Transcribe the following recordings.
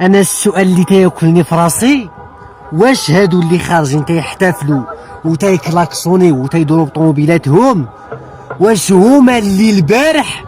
انا السؤال اللي تياكلني في راسي، واش هادو اللي خارجين تيحتفلوا وتيكلاكسونيو وتيدوروا بطوموبيلاتهم، واش هما اللي البارح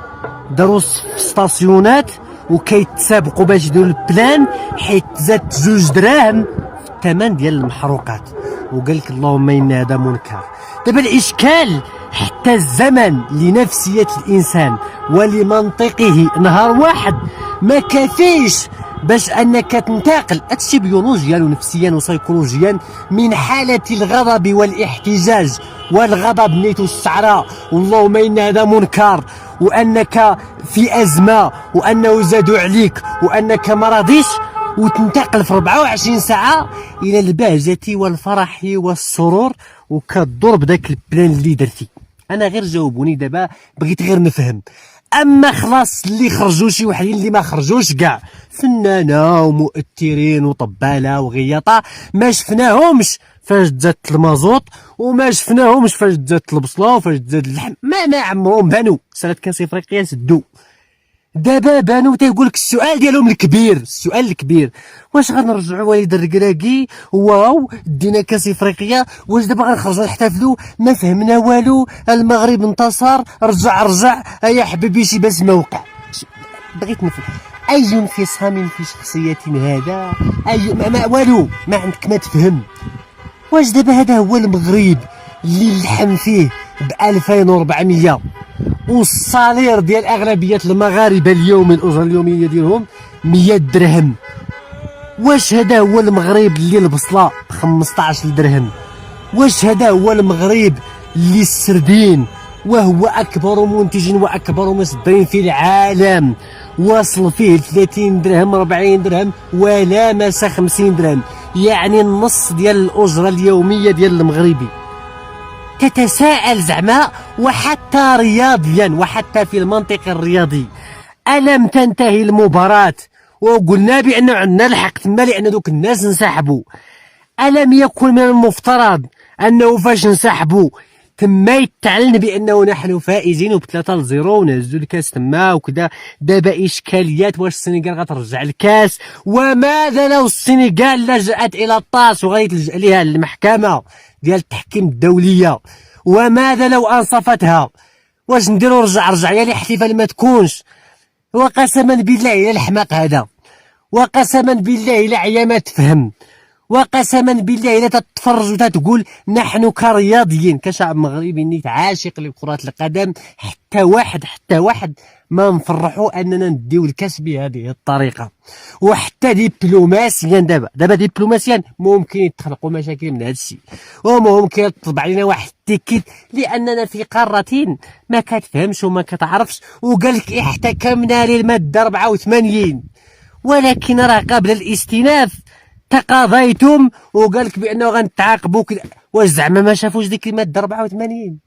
داروا في ستاسيونات وكيتسابقوا باش يديروا البلان حيت زاد 2 دراهم في الثمن ديال المحروقات، وقال لك اللهم ان هذا منكر. دابا الاشكال حتى الزمن لنفسيه الانسان ولمنطقه نهار واحد ما كافيش باش انك تنتقل هادشي بيولوجيا ونفسيا وسيكولوجيا من حاله الغضب والاحتجاج والغضب نيتو السعراء واللهم ان هذا منكر وانك في ازمه وانه زادوا عليك وانك ما راضيش، وتنتقل في 24 ساعه الى البهجه والفرح والسرور وكدور بداك البلان اللي درتي. انا غير جاوبوني دابا، بغيت غير نفهم. اما خلاص اللي خرجوا شي وحدين اللي ما خرجوش كاع فنانه ومؤثرين وطباله وغياطه ما شفناهمش فاش تزادت المازوط، وما شفناهمش فاش تزادت البصله وفاش تزاد اللحم، ما عمرهم بانوا. سنه كاس افريقيا سدوا، دابا بانوا تيقول لك السؤال ديالهم الكبير، السؤال الكبير واش غنرجعوا وليد الركراكي؟ واو دينا كاس افريقيا، واش دابا غنخرجوا نحتفلوا؟ ما فهمنا والو، المغرب انتصر، رجع يا حبيبي شي باش ما وقع. بغيت نفهم اي انفصام في شخصيه هذا، اي ما والو ما عندك ما تفهم. واش دابا هذا هو المغرب اللي اللحم فيه ب 2400 والصالير ديال اغلبيه المغاربه اليوم الاجره اليوميه ديالهم 100 درهم؟ واش هذا هو المغرب اللي البصله ب 15 درهم؟ واش هذا هو المغرب اللي السردين وهو اكبر منتج واكبر مصدر في العالم واصل فيه 30 درهم 40 درهم ولا مس 50 درهم، يعني النص ديال الاجره اليوميه ديال المغربي؟ تتساءل زعما، وحتى رياضيا وحتى في المنطق الرياضي ألم تنتهي المباراة وقلنا بأنه عندنا الحق تما لأن دوك الناس انسحبوا؟ ألم يكن من المفترض أنه فاش انسحبوا تما يتعلن بأنه نحن فائزين ب3-0 ونهزوا الكاس تما وكذا؟ دابا إشكاليات، واش السنغال غترجع الكاس؟ وماذا لو السنغال لجأت إلى الطاس وغادي تلجأ لها المحكمة ديال التحكيم الدولية؟ وماذا لو أنصفتها؟ واش نديرو رجع يا الاحتفال ما تكونش؟ وقسما بالله إلى الحماق هذا، وقسما بالله إلى عيا ما تفهم، وقسما بالله إلا تتفرج وتتقول نحن كرياضيين كشعب مغربي نيت عاشق لكرة القدم حتى واحد ما نفرحوا أننا نديو الكاس بهذه الطريقة. وحتى دبلوماسيا دابا دبلوماسيا ممكن يتخلقوا مشاكل من هذا الشيء، وممكن يطلب علينا واحد التيكيت لأننا في قارة ما كتفهمش وما كتعرفش، وقال لك احتكمنا للمادة 84 ولكن راه قبل الاستئناف تقاضيتم وقال لك بانه غنتعاقبوا كذا. واش زعما ما شافوش ديك الماده 84؟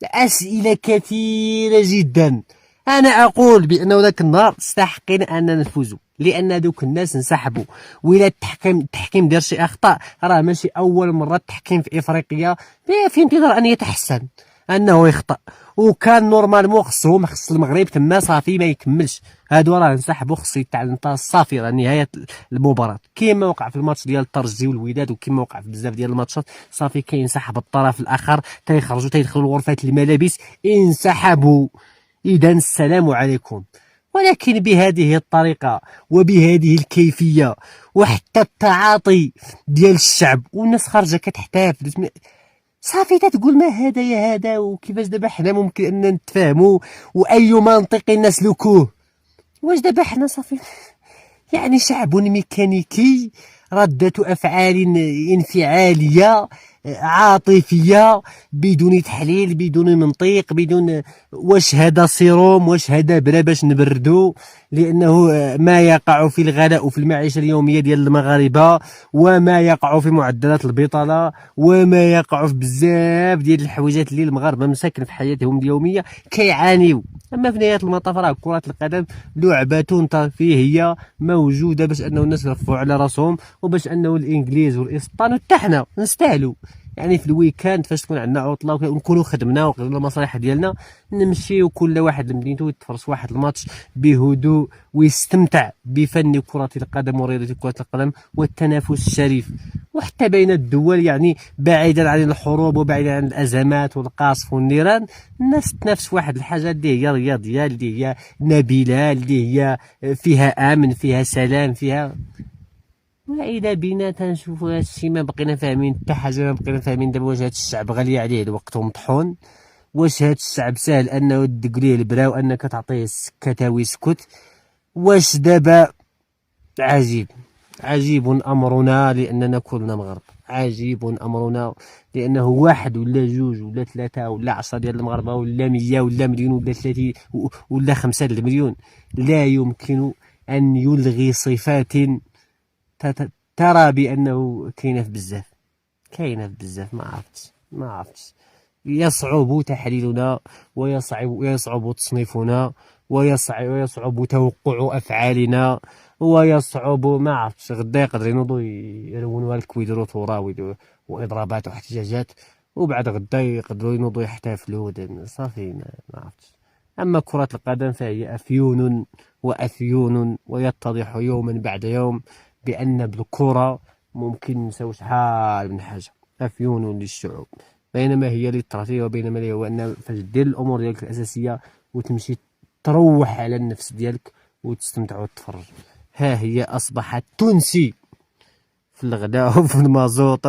اسئله كثيره جدا. انا اقول بانه ذاك النهار استحقين ان نفوزوا لان دوك الناس انسحبوا، وإلا التحكيم دار شي اخطاء راه ماشي اول مره التحكيم في افريقيا في انتظار ان يتحسن انه يخطأ، وكان نورمالمون خص المغرب تما صافي ما يكملش، هادو راه انسحبوا خصو يتعلم صافي راه نهايه المباراه، كيما وقع في الماتش ديال الترجي والوداد وكيما وقع في بزاف ديال الماتشات صافي كينسحب الطرف الاخر تيخرجوا تيدخلوا لغرفه الملابس انسحبوا. اذا السلام عليكم. ولكن بهذه الطريقه وبهذه الكيفيه وحتى التعاطي ديال الشعب والناس خارجه كتحتفل صافي تتقول ما هذا يا هذا، وكيفاش دابا حنا ممكن ان نتفاهموا واي منطق نسلكوه؟ واش دابا حنا صافي يعني شعب ميكانيكي، ردة افعال انفعاليه عاطفيه بدون تحليل بدون منطق بدون واش هذا سيروم واش هذا برا باش نبردو، لانه ما يقع في الغلاء وفي المعيشه اليوميه ديال المغاربه وما يقع في معدلات البطاله وما يقع في بزاف ديال الحويجات اللي المغاربه مساكن في حياتهم اليوميه كيعانيو. اما في نهايه المطاف راه كره القدم لعبه ترفيهيه موجوده باش انه الناس يرفعوا على راسهم وباش انه الانجليز والاسبان حتى حنا نستاهلوا يعني في الويكاند فاش تكون عندنا عطله ونكونوا خدمنا وقضينا المصالح ديالنا، نمشيو كل واحد لمدينته يتفرج واحد الماتش بهدوء ويستمتع بفن كرة القدم ورياضة كرة القدم والتنافس الشريف. وحتى بين الدول يعني بعيدا عن الحروب وبعيدا عن الازمات والقصف والنيران، الناس تنافس واحد الحاجه اللي هي رياضيه، اللي هي نبيله، اللي هي فيها امن، فيها سلام، فيها. وإذا بينا تنشوفو هادشي ما بقينا فاهمين حتى حاجة، ما بقينا فاهمين دابا واش هاد الشعب غالي عليه الوقت ومطحون، واش هاد الشعب ساهل انه تدق ليه البرا وانك تعطيه السكة ويسكت، واش دابا عجيب. عجيب امرنا لاننا كلنا مغرب، عجيب امرنا لانه واحد ولا جوج ولا ثلاثة ولا 10 ديال المغاربه ولا 100 ولا مليون ولا 30 ولا 5 المليون لا يمكن ان يلغي صفات ترى بانه كاينه في بزاف، كاينه في بزاف. ما عرفتش يصعب تحليلنا ويصعب تصنيفنا ويصعب توقع افعالنا ويصعب. ما عرفتش غدا يقدر ينوضوا يلونوها لك ويديروا ثوره واضرابات واحتجاجات، وبعد غدا يقدروا ينوضوا يحتفلوا صافي. ما عرفتش. اما كرة القدم فهي افيون وافيون، ويتضح يوما بعد يوم بان بالكرة ممكن نساو شحال من حاجه. افيون للشعوب، بينما هي للترفيه، وبينما هو ان فاش دير الامور ديالك الاساسيه وتمشي تروح على النفس ديالك وتستمتع وتتفرج. ها هي اصبحت تونسي في الغداء وفي المازوط